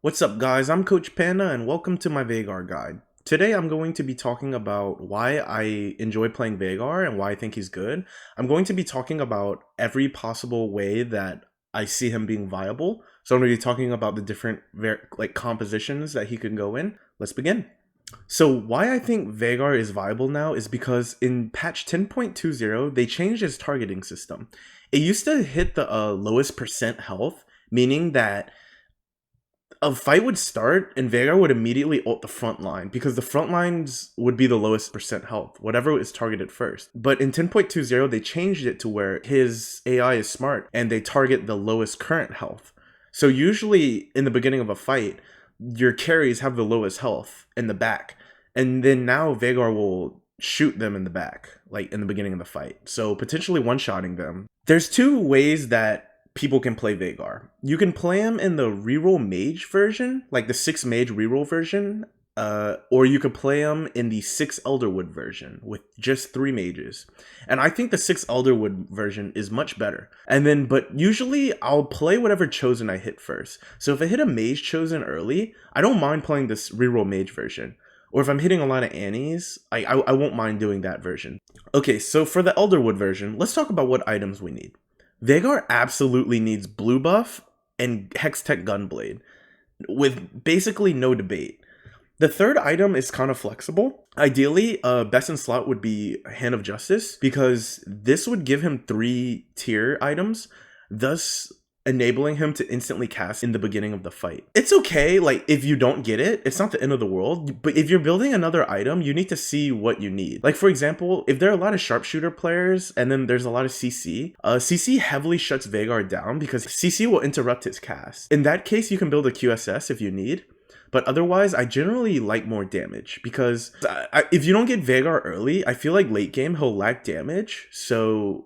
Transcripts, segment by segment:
What's up guys, I'm Coach Panda and welcome to my Veigar guide. Today I'm going to be talking about why I enjoy playing Veigar and why I think he's good. I'm going to be talking about every possible way that I see him being viable. So I'm going to be talking about the different compositions that he can go in. Let's begin. So why I think Veigar is viable now is because in patch 10.20 they changed his targeting system. It used to hit the lowest percent health, meaning that a fight would start and Veigar would immediately ult the front line because the front lines would be the lowest percent health, whatever is targeted first. But in 10.20, they changed it to where his AI is smart and they target the lowest current health. So usually in the beginning of a fight, your carries have the lowest health in the back. And then now Veigar will shoot them in the back, like in the beginning of the fight. So potentially one-shotting them. There's two ways that people can play Veigar. You can play him in the reroll mage version, like the 6 mage reroll version, or you could play him in the 6 Elderwood version with just 3 mages. And I think the 6 Elderwood version is much better. But usually I'll play whatever chosen I hit first. So if I hit a mage chosen early, I don't mind playing this reroll mage version. Or if I'm hitting a lot of Annies, I won't mind doing that version. Okay, so for the Elderwood version, let's talk about what items we need. Veigar absolutely needs blue buff and Hextech Gunblade, with basically no debate. The third item is kind of flexible. Ideally, best in slot would be Hand of Justice, because this would give him 3 tier items, thus enabling him to instantly cast in the beginning of the fight. It's okay, like, if you don't get it, it's not the end of the world, but if you're building another item, you need to see what you need. Like, for example, if there are a lot of sharpshooter players, and then there's a lot of CC, CC heavily shuts Veigar down because CC will interrupt his cast. In that case, you can build a QSS if you need, but otherwise, I generally like more damage, because if you don't get Veigar early, I feel like late game, he'll lack damage, so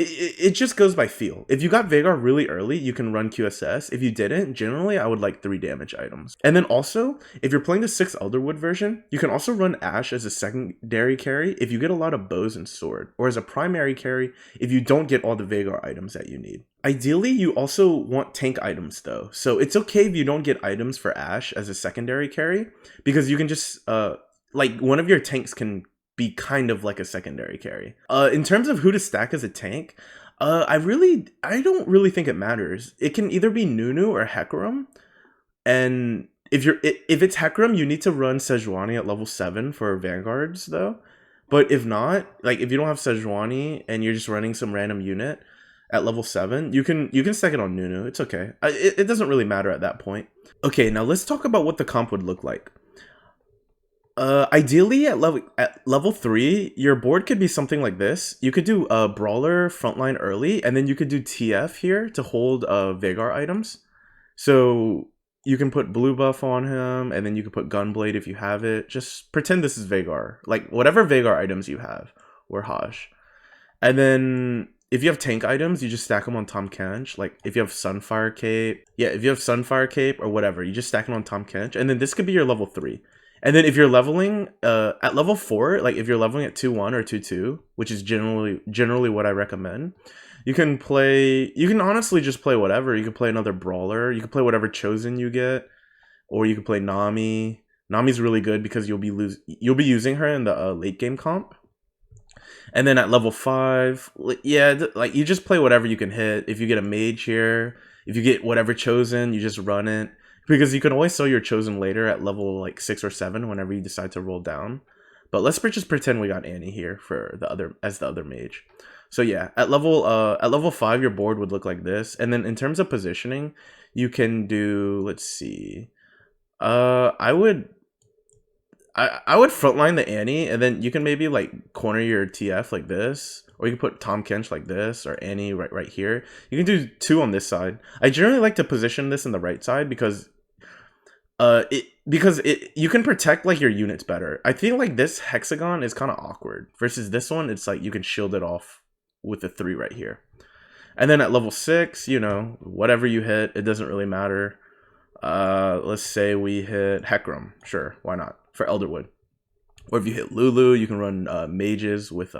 it just goes by feel. If you got Veigar really early, you can run QSS. If you didn't, generally I would like 3 damage items. And then also, if you're playing the 6 Elderwood version, you can also run Ashe as a secondary carry if you get a lot of bows and sword, or as a primary carry if you don't get all the Veigar items that you need. Ideally, you also want tank items though, so it's okay if you don't get items for Ashe as a secondary carry, because you can just, one of your tanks can be kind of like a secondary carry. In terms of who to stack as a tank, I don't really think it matters. It can either be Nunu or Hecarim, and if it's Hecarim, you need to run Sejuani at level 7 for Vanguards though. But if not, like if you don't have Sejuani and you're just running some random unit at level 7, you can stack it on Nunu. It's okay. It doesn't really matter at that point. Okay, now let's talk about what the comp would look like. Ideally at level 3, your board could be something like this. You could do Brawler frontline early, and then you could do TF here to hold Veigar items. So you can put blue buff on him, and then you can put Gunblade if you have it. Just pretend this is Veigar. Like, whatever Veigar items you have, or Hajj. And then if you have tank items, you just stack them on Tahm Kench. Like, if you have Sunfire Cape, if you have Sunfire Cape or whatever, you just stack them on Tahm Kench. And then this could be your level 3. And then if you're leveling at level 4, like if you're leveling at 2-1 or 2-2, which is generally what I recommend, you can honestly just play whatever. You can play another brawler, you can play whatever chosen you get, or you can play Nami. Nami's really good because you'll be using her in the late game comp. And then at level 5, like you just play whatever you can hit. If you get a mage here, if you get whatever chosen, you just run it. Because you can always sell your chosen later at level like 6 or 7 whenever you decide to roll down. But let's just pretend we got Annie here for the other mage. So yeah, at level 5 your board would look like this. And then in terms of positioning, you can do, let's see. I would frontline the Annie, and then you can maybe like corner your TF like this. Or you can put Tahm Kench like this, or Annie right here. You can do 2 on this side. I generally like to position this in the right side because you can protect like your units better. I feel like this hexagon is kind of awkward versus this one. It's like you can shield it off with the 3 right here. And then at level 6, whatever you hit, it doesn't really matter. Let's say we hit Hecarim. Sure, why not? For Elderwood. Or if you hit Lulu, you can run mages with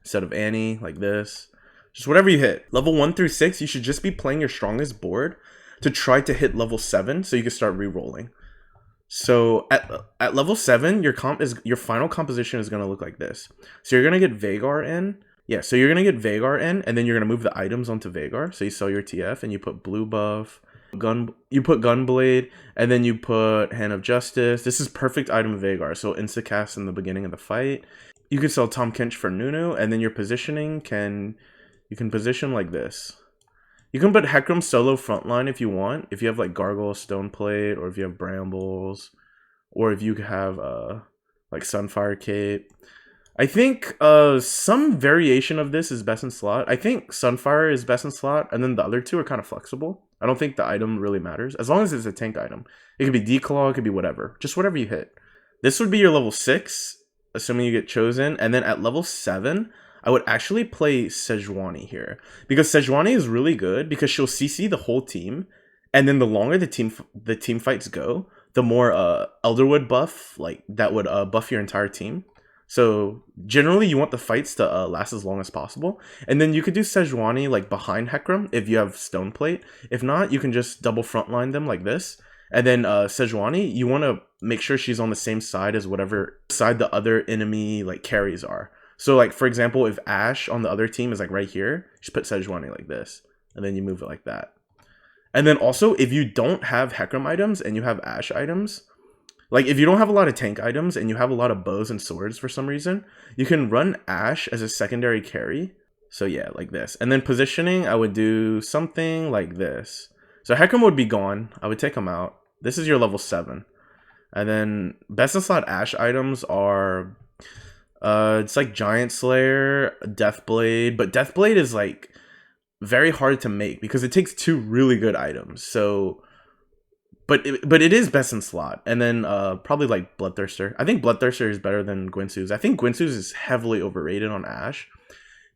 instead of Annie, like this. Just whatever you hit. Level 1 through 6, you should just be playing your strongest board. to try to hit level 7 so you can start re-rolling. So at level 7, your final composition is going to look like this. So you're going to get Veigar in. Yeah, so you're going to get Veigar in, and then you're going to move the items onto Veigar. So you sell your TF, and you put blue buff, you put Gunblade, and then you put Hand of Justice. This is perfect item Veigar, so insta-cast in the beginning of the fight. You can sell Tom Kench for Nunu, and then your positioning you can position like this. You can put Hecarim solo frontline if you want. If you have like Gargoyle, Stoneplate, or if you have Brambles, or if you have like Sunfire Cape. I think some variation of this is best in slot. I think Sunfire is best in slot, and then the other two are kind of flexible. I don't think the item really matters. As long as it's a tank item. It could be Declaw, it could be whatever. Just whatever you hit. This would be your level 6, assuming you get chosen. And then at level 7, I would actually play Sejuani here. Because Sejuani is really good because she'll CC the whole team. And then the longer the team fights go, the more Elderwood buff, like that would buff your entire team. So generally you want the fights to last as long as possible. And then you could do Sejuani like behind Hecarim if you have Stoneplate. If not, you can just double frontline them like this. And then Sejuani, you want to make sure she's on the same side as whatever side the other enemy like carries are. So like for example, if Ashe on the other team is like right here, just put Sejuani like this. And then you move it like that. And then also if you don't have Hecarim items and you have Ashe items, like if you don't have a lot of tank items and you have a lot of bows and swords for some reason, you can run Ashe as a secondary carry. So yeah, like this. And then positioning, I would do something like this. So Hecarim would be gone. I would take him out. This is your level 7. And then best in slot Ashe items are it's like Giant Slayer, Deathblade, but Deathblade is like very hard to make because it takes 2 really good items. So but it is best in slot. And then probably like Bloodthirster. I think Bloodthirster is better than Gwynsu's. I think Gwynsu's is heavily overrated on Ashe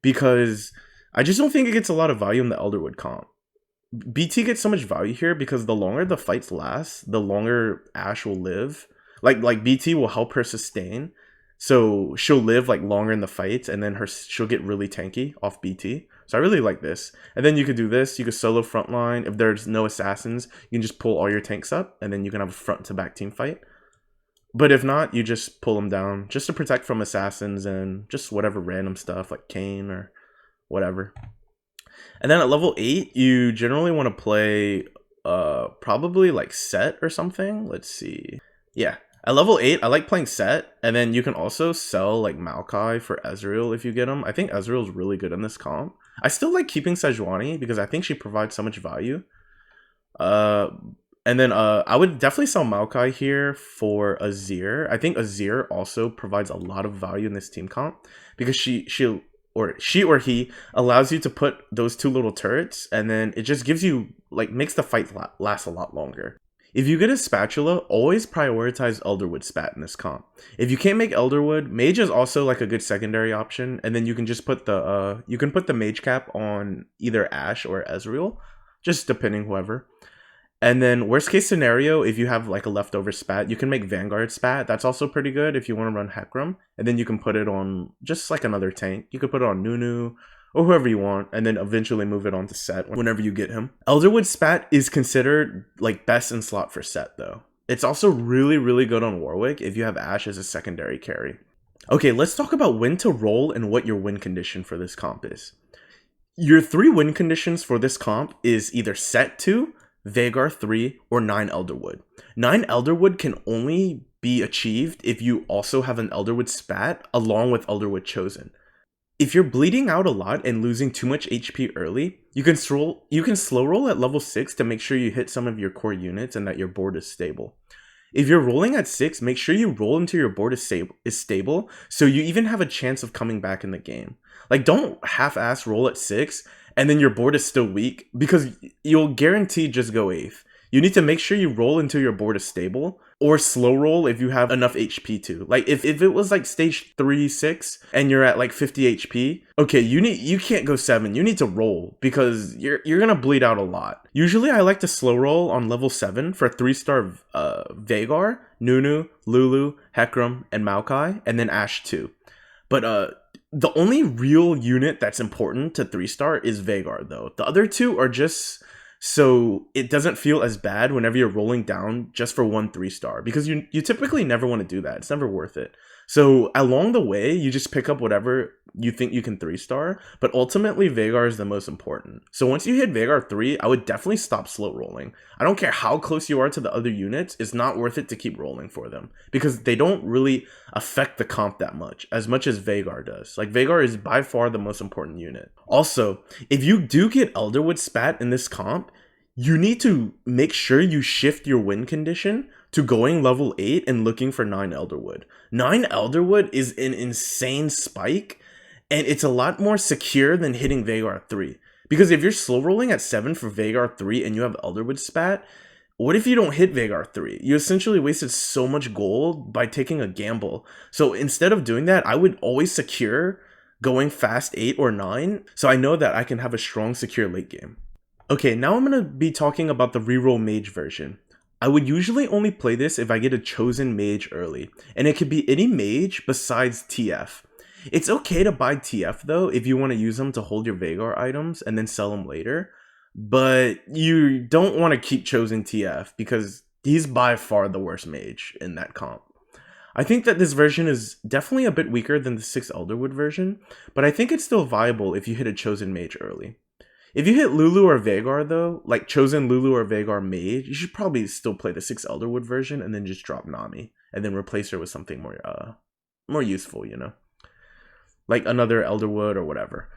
because I just don't think it gets a lot of value in the Elderwood comp. BT gets so much value here because the longer the fights last, the longer Ashe will live. Like BT will help her sustain. So she'll live like longer in the fights and then she'll get really tanky off BT. So I really like this. And then you could do this. You could solo frontline. If there's no assassins, you can just pull all your tanks up and then you can have a front to back team fight. But if not, you just pull them down just to protect from assassins and just whatever random stuff like Kayn or whatever. And then at level 8, you generally want to play probably like Set or something. Let's see. Yeah. At level 8, I like playing Set, and then you can also sell like Maokai for Ezreal if you get him. I think Ezreal is really good in this comp. I still like keeping Sejuani because I think she provides so much value. And then I would definitely sell Maokai here for Azir. I think Azir also provides a lot of value in this team comp because she or he allows you to put those 2 little turrets, and then it just gives you like makes the fight last a lot longer. If you get a spatula, always prioritize Elderwood spat in this comp. If you can't make Elderwood, Mage is also like a good secondary option, and then you can just put the Mage cap on either Ashe or Ezreal, just depending whoever. And then worst case scenario, if you have like a leftover spat, you can make Vanguard spat. That's also pretty good if you want to run Hecarim, and then you can put it on just like another tank. You could put it on Nunu or whoever you want, and then eventually move it on to Set whenever you get him. Elderwood spat is considered like best in slot for Set though. It's also really, really good on Warwick if you have Ashe as a secondary carry. Okay, let's talk about when to roll and what your win condition for this comp is. Your 3 win conditions for this comp is either Set 2, Veigar 3, or 9 Elderwood. 9 Elderwood can only be achieved if you also have an Elderwood spat along with Elderwood chosen. If you're bleeding out a lot and losing too much HP early, you can slow roll at level 6 to make sure you hit some of your core units and that your board is stable. If you're rolling at 6, make sure you roll until your board is stable so you even have a chance of coming back in the game. Like, don't half-ass roll at 6 and then your board is still weak because you'll guarantee just go 8th. You need to make sure you roll until your board is stable, or slow roll if you have enough HP to. Like if it was like stage 3, 6 and you're at like 50 HP, okay, you can't go 7. You need to roll because you're gonna bleed out a lot. Usually I like to slow roll on level 7 for 3-star Veigar, Nunu, Lulu, Hecarim, and Maokai, and then Ashe 2. But the only real unit that's important to 3-star is Veigar though. The other 2 are just So it doesn't feel as bad whenever you're rolling down just for 1 3-star, because you typically never want to do that. It's never worth it. So along the way, you just pick up whatever you think you can 3-star, but ultimately Veigar is the most important. So once you hit Veigar 3, I would definitely stop slow rolling. I don't care how close you are to the other units, it's not worth it to keep rolling for them, because they don't really affect the comp that much as Veigar does. Like, Veigar is by far the most important unit. Also, if you do get Elderwood spat in this comp, you need to make sure you shift your win condition to going level 8 and looking for 9 Elderwood. 9 Elderwood is an insane spike, and it's a lot more secure than hitting Veigar 3. Because if you're slow rolling at 7 for Veigar 3 and you have Elderwood spat, what if you don't hit Veigar 3? You essentially wasted so much gold by taking a gamble. So instead of doing that, I would always secure going fast 8 or 9, so I know that I can have a strong secure late game. Okay, now I'm going to be talking about the reroll mage version. I would usually only play this if I get a chosen mage early, and it could be any mage besides TF. It's okay to buy TF though if you want to use them to hold your Veigar items and then sell them later, but you don't want to keep chosen TF because he's by far the worst mage in that comp. I think that this version is definitely a bit weaker than the 6 Elderwood version, but I think it's still viable if you hit a chosen mage early. If you hit Lulu or Veigar though, like chosen Lulu or Veigar mage, you should probably still play the 6 Elderwood version and then just drop Nami and then replace her with something more useful, you know? Like another Elderwood or whatever.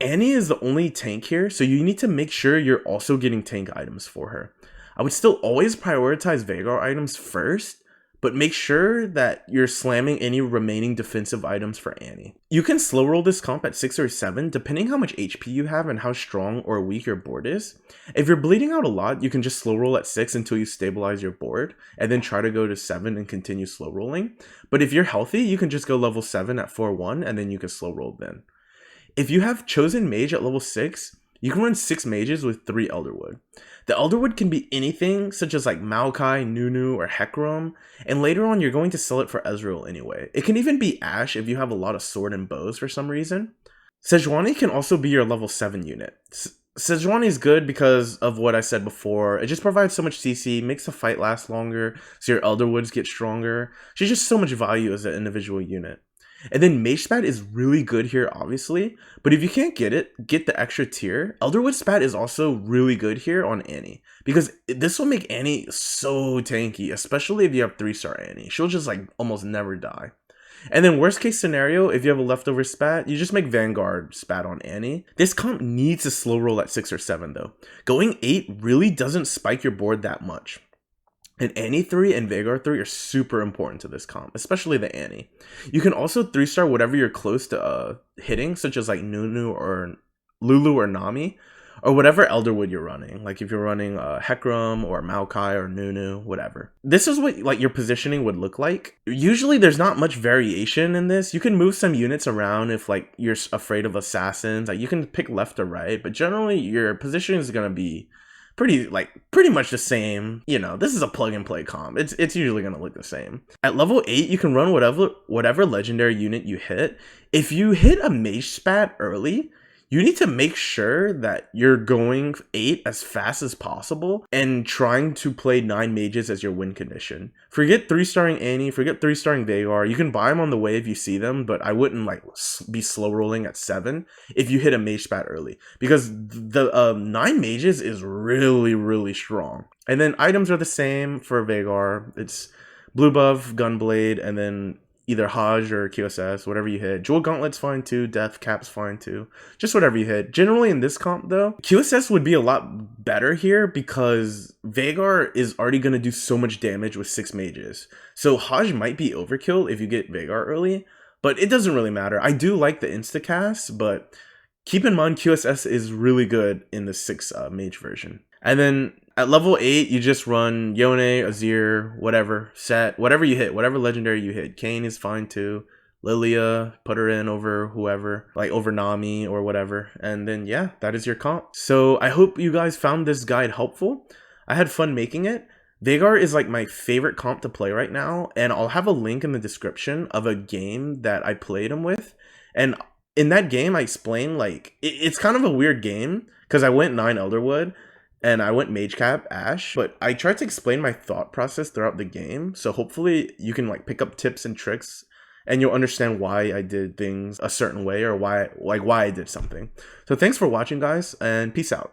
Annie is the only tank here, so you need to make sure you're also getting tank items for her. I would still always prioritize Veigar items first, but make sure that you're slamming any remaining defensive items for Annie. You can slow roll this comp at 6 or 7, depending how much HP you have and how strong or weak your board is. If you're bleeding out a lot, you can just slow roll at 6 until you stabilize your board, and then try to go to 7 and continue slow rolling. But if you're healthy, you can just go level 7 at 4-1, and then you can slow roll then. If you have chosen mage at level 6, you can run 6 mages with 3 Elderwood. The Elderwood can be anything, such as like Maokai, Nunu, or Hecarim, and later on you're going to sell it for Ezreal anyway. It can even be Ashe if you have a lot of sword and bows for some reason. Sejuani can also be your level 7 unit. Sejuani is good because of what I said before. It just provides so much CC, makes the fight last longer, so your Elderwoods get stronger. She's just so much value as an individual unit. And then Mage Spat is really good here, obviously, but if you can't get it, get the extra tier. Elderwood Spat is also really good here on Annie, because this will make Annie so tanky, especially if you have 3-star Annie. She'll just like almost never die. And then worst case scenario, if you have a leftover spat, you just make Vanguard spat on Annie. This comp needs to slow roll at 6 or 7 though. Going 8 really doesn't spike your board that much. And Annie 3 and Veigar 3 are super important to this comp, especially the Annie. You can also 3-star whatever you're close to hitting, such as like Nunu or Lulu or Nami, or whatever Elderwood you're running. Like if you're running Hecarim or Maokai or Nunu, whatever. This is what like your positioning would look like. Usually there's not much variation in this. You can move some units around if like you're afraid of assassins. Like you can pick left or right, but generally your position is gonna be pretty much the same. You know, this is a plug and play comp. It's usually gonna look the same. At level 8, you can run whatever legendary unit you hit. If you hit a mage spat early, you need to make sure that you're going 8 as fast as possible and trying to play 9 mages as your win condition. Forget 3-starring Annie, forget 3-starring Veigar. You can buy them on the way if you see them, but I wouldn't like be slow rolling at 7 if you hit a mage spat early, because the 9 mages is really, really strong. And then items are the same for Veigar. It's blue buff, gunblade, and then either Hajj or QSS, whatever you hit. Jewel Gauntlet's fine too, Death Cap's fine too. Just whatever you hit. Generally in this comp though, QSS would be a lot better here because Veigar is already going to do so much damage with 6 mages. So Hajj might be overkill if you get Veigar early, but it doesn't really matter. I do like the instacast, but keep in mind QSS is really good in the 6 mage version. And then at level 8, you just run Yone, Azir, whatever, Set, whatever you hit, whatever legendary you hit. Kayn is fine too. Lilia, put her in over whoever, like over Nami or whatever. And then yeah, that is your comp. So I hope you guys found this guide helpful. I had fun making it. Veigar is like my favorite comp to play right now, and I'll have a link in the description of a game that I played him with. And in that game, I explained like, it's kind of a weird game because I went 9 Elderwood, and I went Mage Cap Ash, but I tried to explain my thought process throughout the game. So hopefully you can like pick up tips and tricks and you'll understand why I did things a certain way or why I did something. So thanks for watching, guys, and peace out.